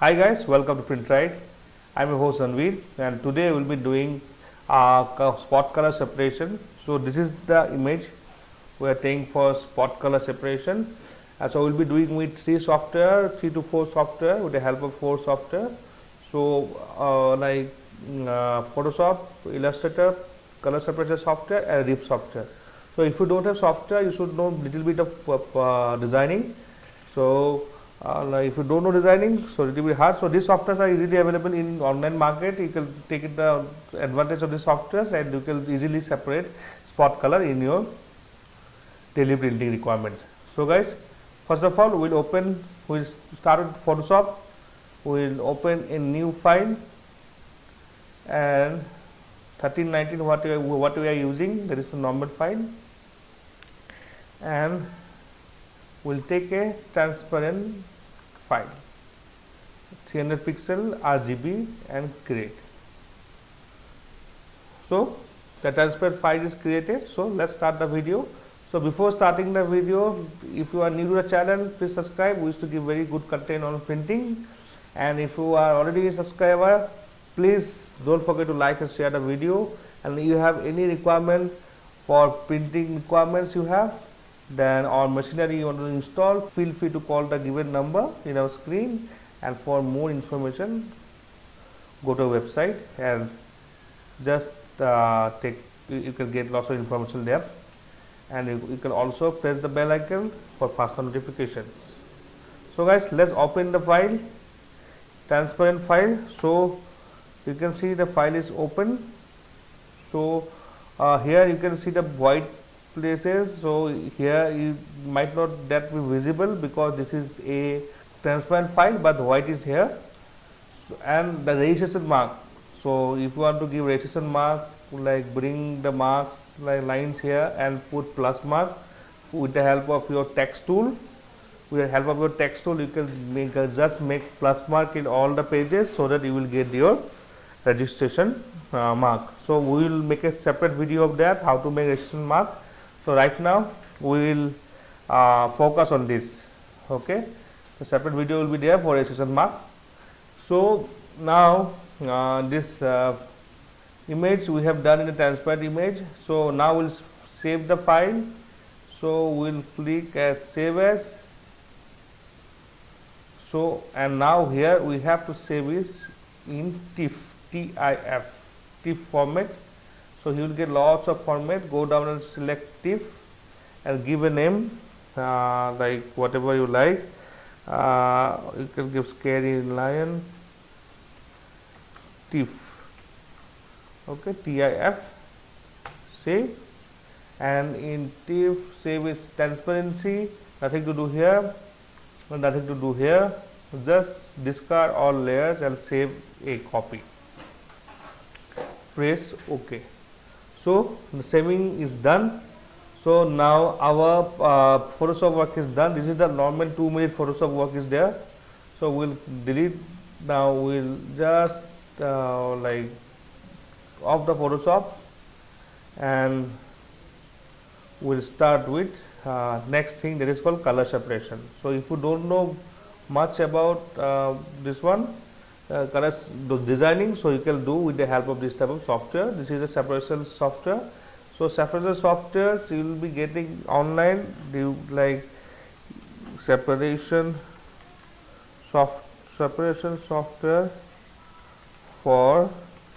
Hi guys, welcome to PrintRite. I'm your host Anveer, and today we'll be doing spot color separation. So this is the image we are taking for spot color separation. So we'll be doing with three to four software with the help of four software. So Photoshop, Illustrator, color separation software, and RIP software. So if you don't have software, you should know little bit of designing. So if you don't know designing, so it will be hard. So these softwares are easily available in online market. You can take the advantage of these softwares and you can easily separate spot color in your daily printing requirements. So guys, first of all we'll start with Photoshop. We'll open a new file and 1319 what we are using, that is the normal file, and we'll take a transparent file 300 pixel RGB and create. So the transparent file is created. So let's start the video. So before starting the video, if you are new to the channel, please subscribe. We used to give very good content on printing, and if you are already a subscriber, please don't forget to like and share the video. And if you have any requirement for printing requirements you have, then or machinery you want to install, feel free to call the given number in our screen, and for more information go to our website and just you can get lots of information there, and you can also press the bell icon for faster notifications. So guys, let's open the file, transparent file. So you can see the file is open. So here you can see the white places. So here you might not that be visible because this is a transparent file, but the white is here. So, and the registration mark. So if you want to give registration mark, like bring the marks like lines here and put plus mark with the help of your text tool. With the help of your text tool, you can just make plus mark in all the pages so that you will get your registration mark. So we will make a separate video of that, how to make registration mark. So right now we will focus on this. Okay, the separate video will be there for registration mark. So now this image we have done in a transparent image. So now we'll save the file. So we'll click as save as. So and now here we have to save is in TIFF format. So you will get lots of format. Go down and select TIFF and give a name like whatever you like. You can give scary lion TIFF. Okay, TIFF. Save, and in TIFF save is transparency. Nothing to do here. Nothing to do here. Just discard all layers and save a copy. Press OK. So the saving is done. So now our Photoshop work is done. This is the normal 2-minute Photoshop work is there. So we'll delete. Now we'll just like off the Photoshop, and we'll start with next thing, that is called color separation. So if you don't know much about this one, colors designing, so you can do with the help of this type of software. This is a separation software. So separation softwares you will be getting online, like separation software for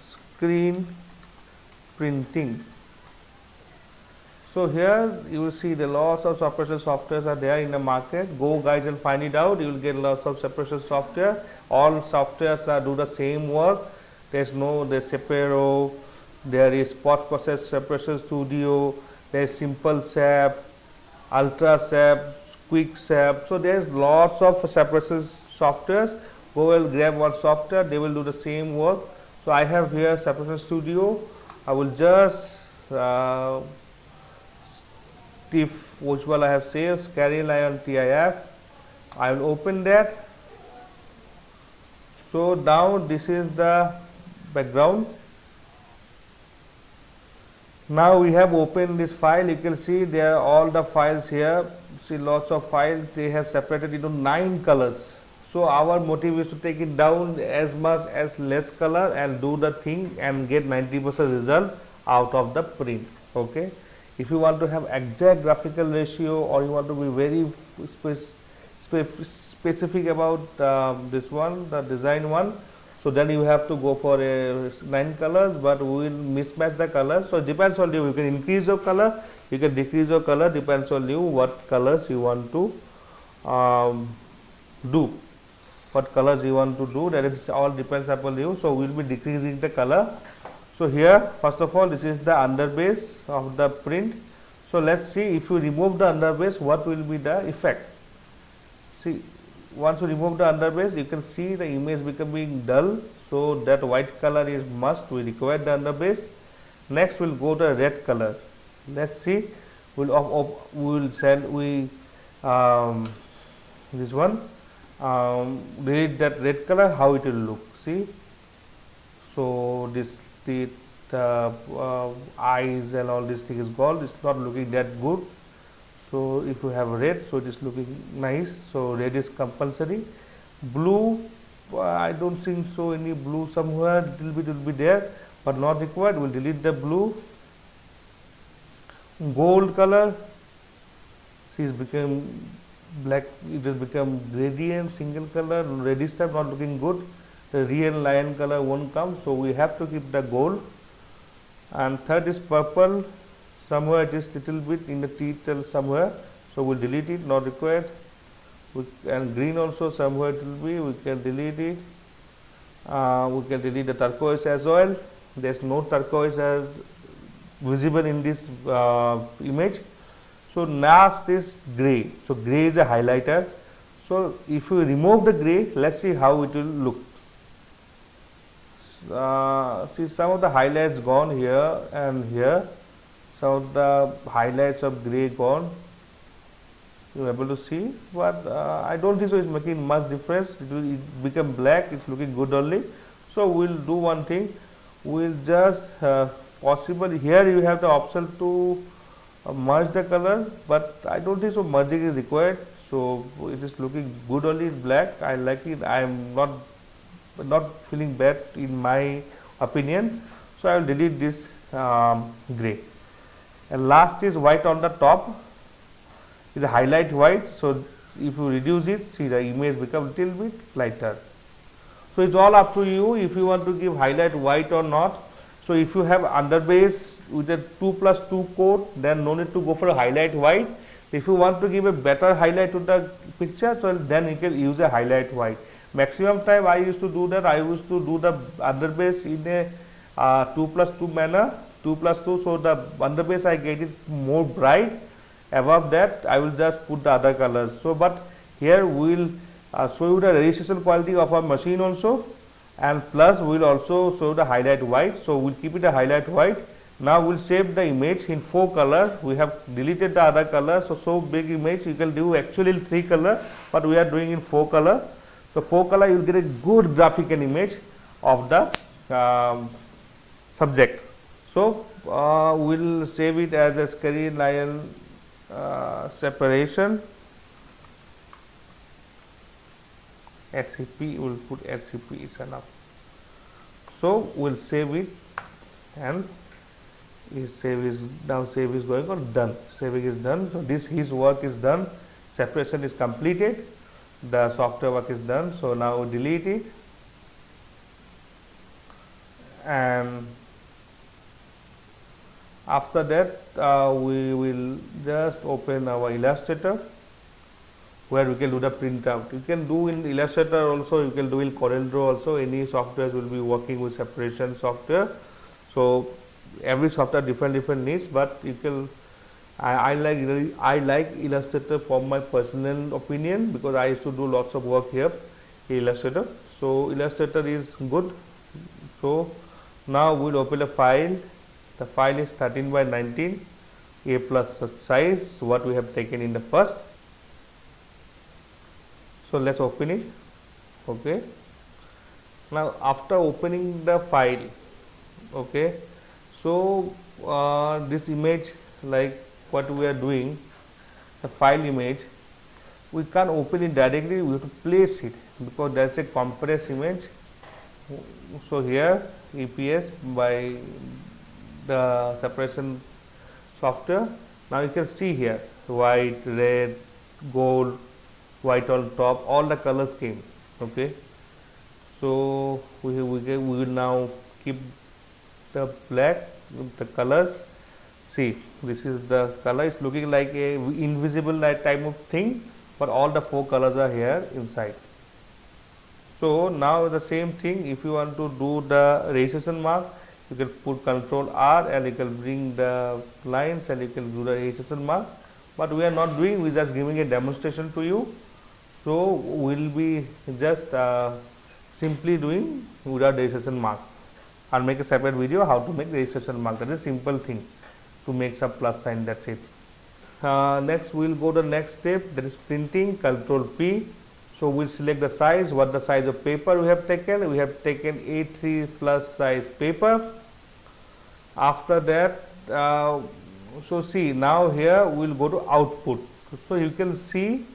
screen printing. So here you will see the lots of separation softwares are there in the market. Go guys and find it out. You will get lots of separation software. All softwares do the same work. There's Separo, there is Spot Process Separation Studio, there is Simple Sap, Ultra Sap, Quick Sap. So there's lots of separation softwares. Go and grab one software, they will do the same work. So I have here Separation Studio. I will just TIFF, which one I have saved, Scary Lion TIF. I will open that. So now this is the background. Now we have opened this file. You can see there are all the files here. See lots of files. They have separated into 9 colors. So our motive is to take it down as much as less color and do the thing and get 90% result out of the print. Okay, if you want to have exact graphical ratio, or you want to be very specific about this one, the design one, so then you have to go for a 9 colors, but we will mismatch the colors. So it depends on you. You can increase your color, you can decrease your color, depends on you what colors you want to do. What colors you want to do, that is all depends upon you. So we will be decreasing the color. So here, first of all, this is the underbase of the print. So let's see, if you remove the underbase, what will be the effect. See, once you remove the underbase, you can see the image becoming dull. So that white color is must, we require the underbase. Next we'll go to red color. Let's see, we will send this one, delete that red color, how it will look. See, so this the eyes and all this thing is gone, it's not looking that good. So if you have red, so it is looking nice. So red is compulsory. Blue, I don't think so any blue, somewhere little bit will be there, but not required. We'll delete the blue. Gold color, see, it's become black, it has become gradient, single color, reddish type, not looking good. The real lion color won't come, so we have to keep the gold. And third is purple, somewhere it is little bit in the title somewhere, so we'll delete it, not required. And green also somewhere it will be, we can delete it. We can delete the turquoise as well. There's no turquoise as visible in this image. So last is gray. So gray is a highlighter. So if you remove the gray, let's see how it will look. See, some of the highlights gone here and here. Some of the highlights of gray gone. You are able to see, but I don't think so it's making much difference. It will become black, it's looking good only. So we'll do one thing, we'll just possible here you have the option to merge the color, but I don't think so merging is required. So it is looking good only in black. I like it. I am not feeling bad in my opinion. So I will delete this gray. And last is white on the top. Is a highlight white. So if you reduce it, see the image become little bit lighter. So it's all up to you if you want to give highlight white or not. So if you have underbase with a 2+2 coat, then no need to go for a highlight white. If you want to give a better highlight to the picture, so then you can use a highlight white. Maximum time I used to do that, I used to do the underbase in a 2+2 manner, 2+2, so the underbase I get it more bright. Above that I will just put the other colors. So but here we will show you the registration quality of our machine also, and plus we will also show the highlight white. So we'll keep it a highlight white. Now we'll save the image in 4 color. We have deleted the other color, so big image you can do actually in 3 color, but we are doing in 4 color. So 4 color you will get a good graphical image of the subject. So we'll save it as a scary lion separation. SCP, we'll put SCP is enough. So we'll save it, and save is now, save is going on, done, saving is done. So this his work is done, separation is completed, the software work is done. So now delete it, and after that we will just open our Illustrator, where we can do the printout. You can do in Illustrator also, you can do in CorelDRAW also. Any software will be working with separation software. So every software different needs, but you can I like Illustrator for my personal opinion, because I used to do lots of work here in Illustrator. So Illustrator is good. So now we'll open a file. The file is 13 by 19 A+ size, what we have taken in the first. So let's open it. Okay, now after opening the file, okay, so this image, like what we are doing, the file image, we can't open it directly, we have to place it. because that's a compressed image. So here EPS by the separation software. Now you can see here white, red, gold, white on top, all the colors came. Okay, so we will now keep the black with the colors. See, this is the color. It's looking like a invisible light type of thing, but all the 4 colors are here inside. So now the same thing, if you want to do the registration mark, you can put Control R and you can bring the lines and you can do the registration mark. But we are not doing, we are just giving a demonstration to you. So we'll be just simply doing without registration mark. I'll make a separate video how to make registration mark. That is a simple thing to make some plus sign, that's it. Next we'll go to the next step, that is printing. Control P. So we'll select the size, what the size of paper we have taken. We have taken A3 plus size paper. After that, so see, now here we'll go to output. So you can see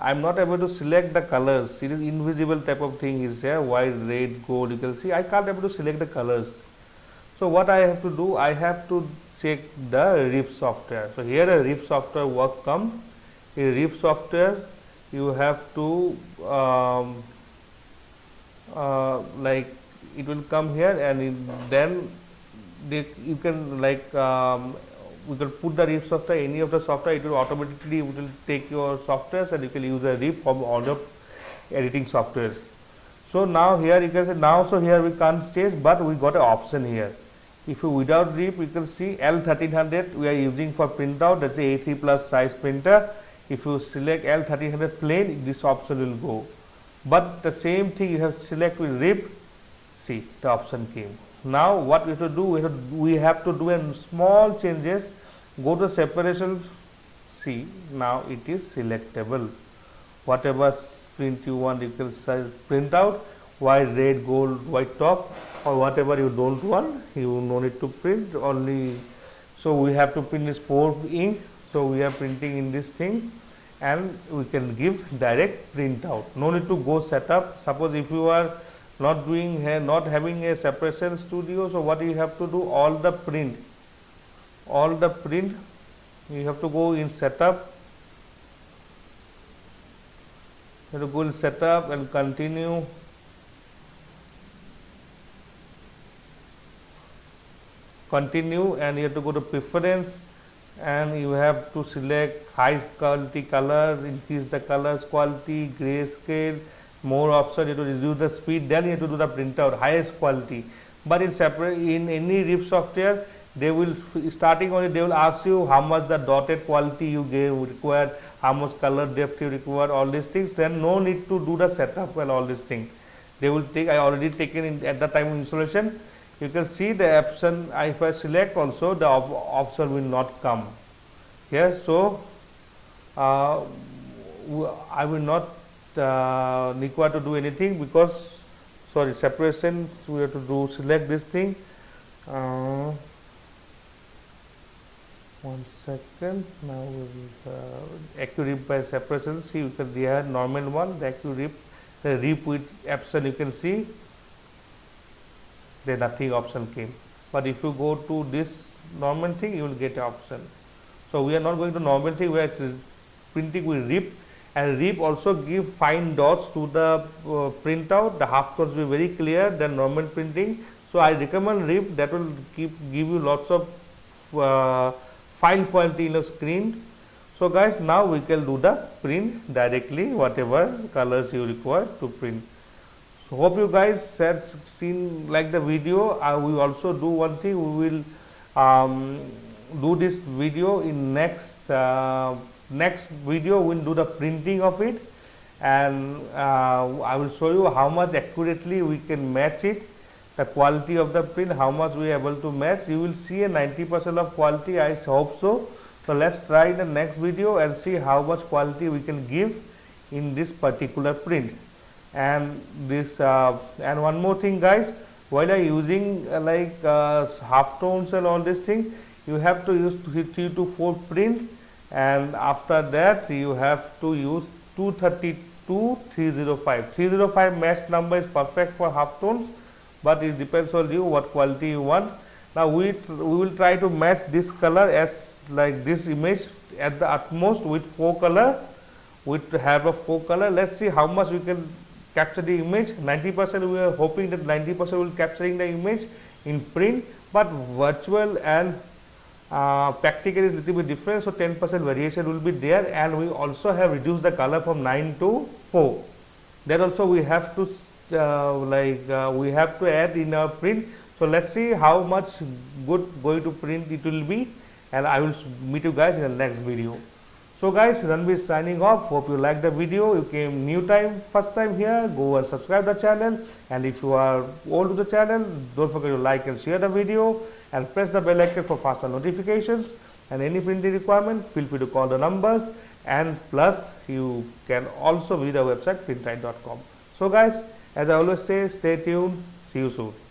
I'm not able to select the colors. It is invisible type of thing is here, white, red, gold. You can see I can't able to select the colors. So what I have to do, I have to check the RIP software. So here a RIP software work come. In RIP software you have to like it will come here, and then you can like we can put the RIP software, any of the software, it will automatically will take your softwares and you can use a RIP from all the editing softwares. So now here you can say now, so here we can't change, but we got an option here. If you without RIP, you can see L1300 we are using for printout, that's a A3 plus size printer. If you select L1300 plain, this option will go. But the same thing you have to select with RIP, see the option came. Now what we have to do, we have to do a small changes. Go to separation, see now it is selectable. Whatever print you want, you can print out white, red, gold, white top, or whatever you don't want, you no need to print only. So we have to print this 4 ink. So we are printing in this thing, and we can give direct print out. No need to go setup. Suppose if you are not doing here, not having a separation studio, so what you have to do, all the print you have to go in setup. You have to go in setup and continue. And you have to go to preference, and you have to select high quality color, increase the colors quality, grayscale, more option, you have to reduce the speed, then you have to do the printout highest quality. But in any RIP software, they will starting only they will ask you how much the dotted quality you required, how much color depth you require, all these things. Then no need to do the setup and all these things. They will take, I already taken in at the time of installation. You can see the option, if I select also, the option will not come here. So I will not require to do anything, because sorry, separation we have to do, select this thing. 1 second. Now we will AccuRip by separation. See, you can there normal one, the AccuRip, the RIP with option, you can see there nothing option came. But if you go to this normal thing, you will get an option. So we are not going to normal thing, we are printing with RIP, and RIP also give fine dots to the printout. The half tones will be very clear than normal printing. So I recommend RIP, that will give you lots of fine quality in the screen. So guys, now we can do the print directly, whatever colors you require to print. So hope you guys had seen like the video. We also do one thing, we will do this video in next video. We will do the printing of it, and I will show you how much accurately we can match it, the quality of the print, how much we are able to match. You will see a 90% of quality, I hope so. So let's try the next video and see how much quality we can give in this particular print. And this and one more thing guys, while I using like half tones and all this thing, you have to use 3 to 4 print, and after that you have to use 230 to 305. 305 matched number is perfect for half tones, but it depends on you what quality you want. Now we will try to match this color as like this image at the utmost with 4 color, with have of 4 color. Let's see how much we can capture the image. 90% we are hoping that 90% will capturing the image in print, but virtual and practical is little bit different, so 10% variation will be there. And we also have reduced the color from 9 to 4. That also we have to we have to add in our print. So let's see how much good going to print it will be, and I will meet you guys in the next video. So guys, Ranveer signing off. Hope you liked the video. You came first time here, go and subscribe the channel, and if you are old to the channel, don't forget to like and share the video, and press the bell icon for faster notifications. And any printing requirement, feel free to call the numbers, and plus you can also visit our website printrite.com. So guys, as I always say, stay tuned. See you soon.